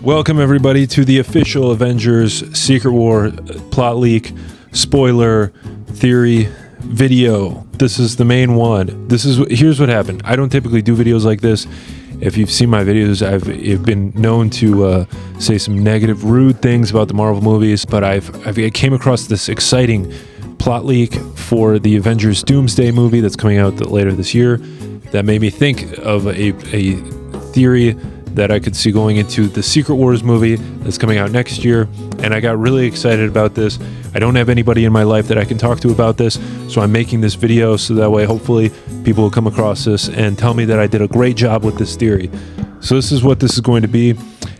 Welcome everybody to the official Avengers Secret War plot leak, spoiler, theory video. This is the main one. Here's what happened. I don't typically do videos like this. If you've seen my videos, I've been known to say some negative, rude things about the Marvel movies, but I came across this exciting plot leak for the Avengers Doomsday movie that's coming out later this year that made me think of a theory that I could see going into the Secret Wars movie that's coming out next year, and I got really excited about this. I don't have anybody in my life that I can talk to about this, so I'm making this video so that way hopefully people will come across this and tell me that I did a great job with this theory. So this is what this is going to be.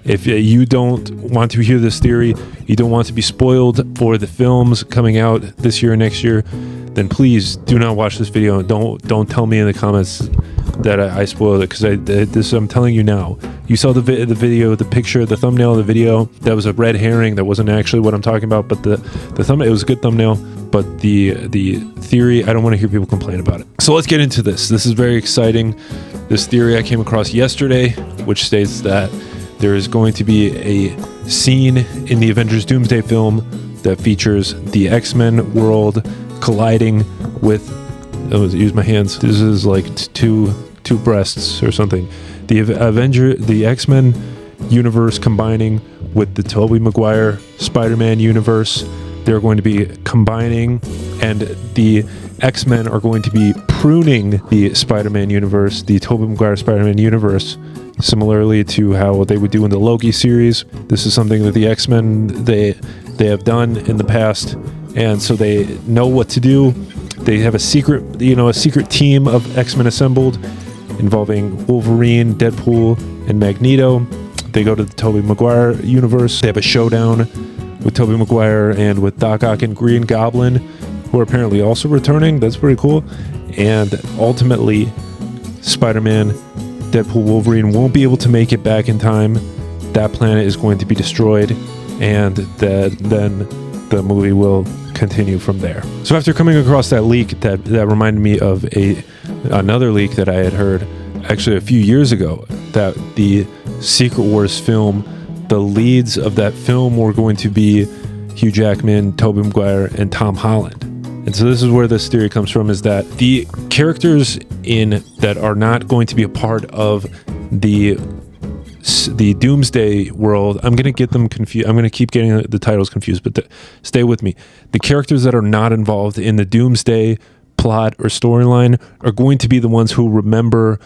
If you don't want to hear this theory, you don't want to be spoiled for the films coming out this year or next year, then please do not watch this video. Don't tell me in the comments that I spoiled it, because I'm telling you now. You saw the video, the picture, the thumbnail of the video. That was a red herring. That wasn't actually what I'm talking about. But the thumbnail, it was a good thumbnail. But the theory, I don't want to hear people complain about it. So let's get into this. This is very exciting. This theory I came across yesterday, which states that there is going to be a scene in the Avengers Doomsday film that features the X-Men world colliding with, use my hands, this is like two breasts or something. The X-Men universe combining with the Tobey Maguire Spider-Man universe. They're going to be combining, and the X-Men are going to be pruning the Spider-Man universe, the Tobey Maguire Spider-Man universe, similarly to how they would do in the Loki series. This is something that the X-Men, they have done in the past, and so they know what to do. They have a secret team of X-Men assembled, involving Wolverine, Deadpool, and Magneto. They go to the Tobey Maguire universe. They have a showdown with Tobey Maguire and with Doc Ock and Green Goblin, who are apparently also returning. That's pretty cool. And ultimately, Spider-Man, Deadpool, Wolverine won't be able to make it back in time. That planet is going to be destroyed, and then the movie will continue from there. So after coming across that leak, that reminded me of another leak that I had heard actually a few years ago, that the Secret Wars film, the leads of that film were going to be Hugh Jackman, Tobey Maguire, and Tom Holland. And so this is where this theory comes from, is that the characters that are not going to be a part of the Doomsday world, I'm going to get them confused. I'm going to keep getting the titles confused, but stay with me. The characters that are not involved in the Doomsday plot or storyline are going to be the ones who remember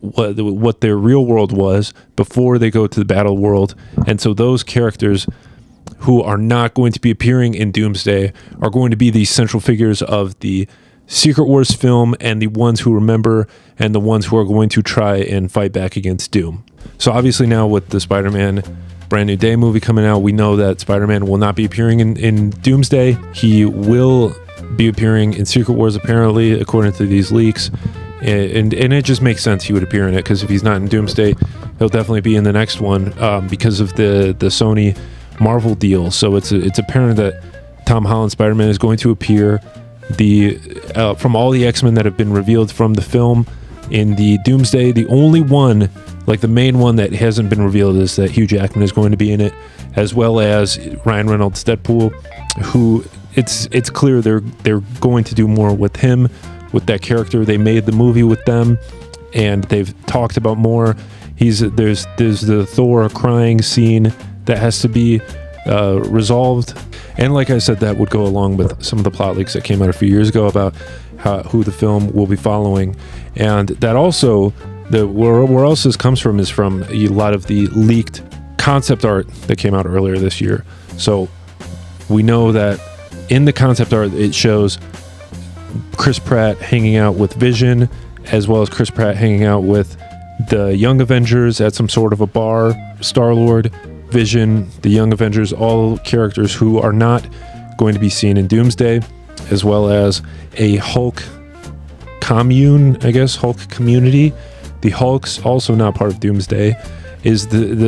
what their real world was before they go to the battle world. And so those characters who are not going to be appearing in Doomsday are going to be the central figures of the Secret Wars film, and the ones who remember, and the ones who are going to try and fight back against Doom. So obviously now with the Spider-Man Brand New Day movie coming out, we know that Spider-Man will not be appearing in Doomsday. He will be appearing in Secret Wars, apparently, according to these leaks. And it just makes sense he would appear in it, because if he's not in Doomsday, he'll definitely be in the next one, because of the Sony Marvel deal. So it's apparent that Tom Holland Spider-Man is going to appear. From all the X-Men that have been revealed from the film in the Doomsday, the only one, like the main one that hasn't been revealed, is that Hugh Jackman is going to be in it, as well as Ryan Reynolds Deadpool, who it's clear they're going to do more with him, with that character. They made the movie with them, and they've talked about more. There's the Thor crying scene that has to be resolved. And like I said, that would go along with some of the plot leaks that came out a few years ago about who the film will be following. And that also, where else this comes from is from a lot of the leaked concept art that came out earlier this year. So we know that in the concept art, it shows Chris Pratt hanging out with Vision, as well as Chris Pratt hanging out with the Young Avengers at some sort of a bar. Star-Lord, Vision, the Young Avengers, all characters who are not going to be seen in Doomsday, as well as a Hulk commune, I guess, Hulk community. The Hulk's also not part of Doomsday.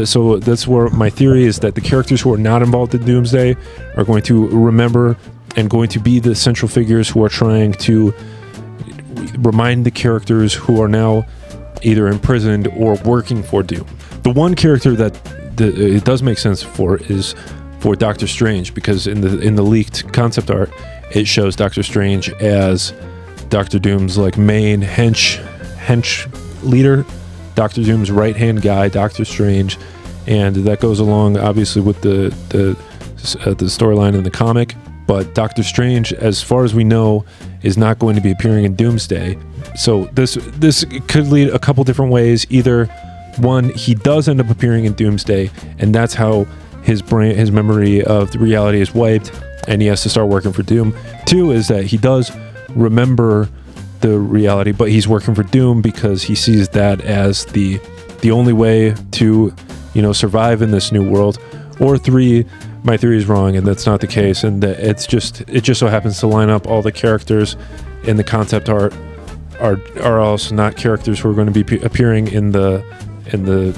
So that's where my theory is, that the characters who are not involved in Doomsday are going to remember and going to be the central figures who are trying to remind the characters who are now either imprisoned or working for Doom. The one character that it does make sense for is for Doctor Strange, because in the leaked concept art, it shows Doctor Strange as Doctor Doom's like main hench leader, Doctor Doom's right hand guy, Doctor Strange, and that goes along obviously with the storyline in the comic. But Doctor Strange, as far as we know, is not going to be appearing in Doomsday. So this could lead a couple different ways. Either one, he does end up appearing in Doomsday, and that's how his memory of the reality is wiped, and he has to start working for Doom. Two is that he does remember the reality, but he's working for Doom because he sees that as the only way to, survive in this new world. Or three, my theory is wrong, and that's not the case, and that it just so happens to line up all the characters in the concept art are also not characters who are going to be appearing in the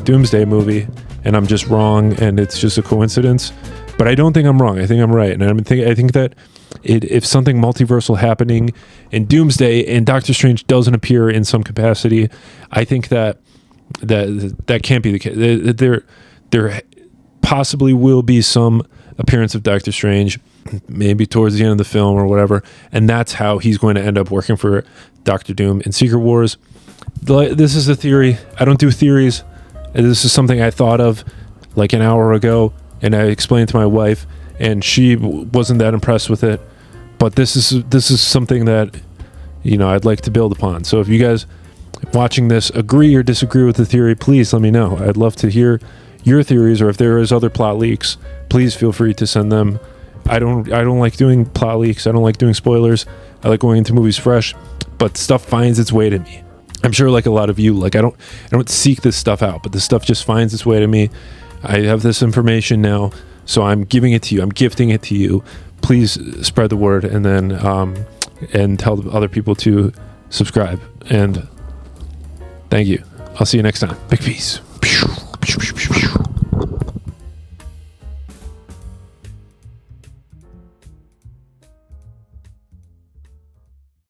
Doomsday movie, and I'm just wrong, and it's just a coincidence. But I don't think I'm wrong. I think I'm right, and I think that if something multiversal happening in Doomsday and Doctor Strange doesn't appear in some capacity, I think that can't be the case. There possibly will be some appearance of Doctor Strange, maybe towards the end of the film or whatever, and that's how he's going to end up working for Doctor Doom in Secret Wars. This is a theory. I don't do theories. This is something I thought of like an hour ago, and I explained to my wife, and she wasn't that impressed with it. But this is something that I'd like to build upon. So if you guys watching this agree or disagree with the theory, please let me know. I'd love to hear your theories, or if there is other plot leaks, please feel free to send them. I don't like doing plot leaks. I don't like doing spoilers. I like going into movies fresh, but stuff finds its way to me. I'm sure like a lot of you, like I don't seek this stuff out, but this stuff just finds its way to me. I have this information now, so I'm giving it to you. I'm gifting it to you. Please spread the word, and then and tell other people to subscribe. And thank you. I'll see you next time. Big peace.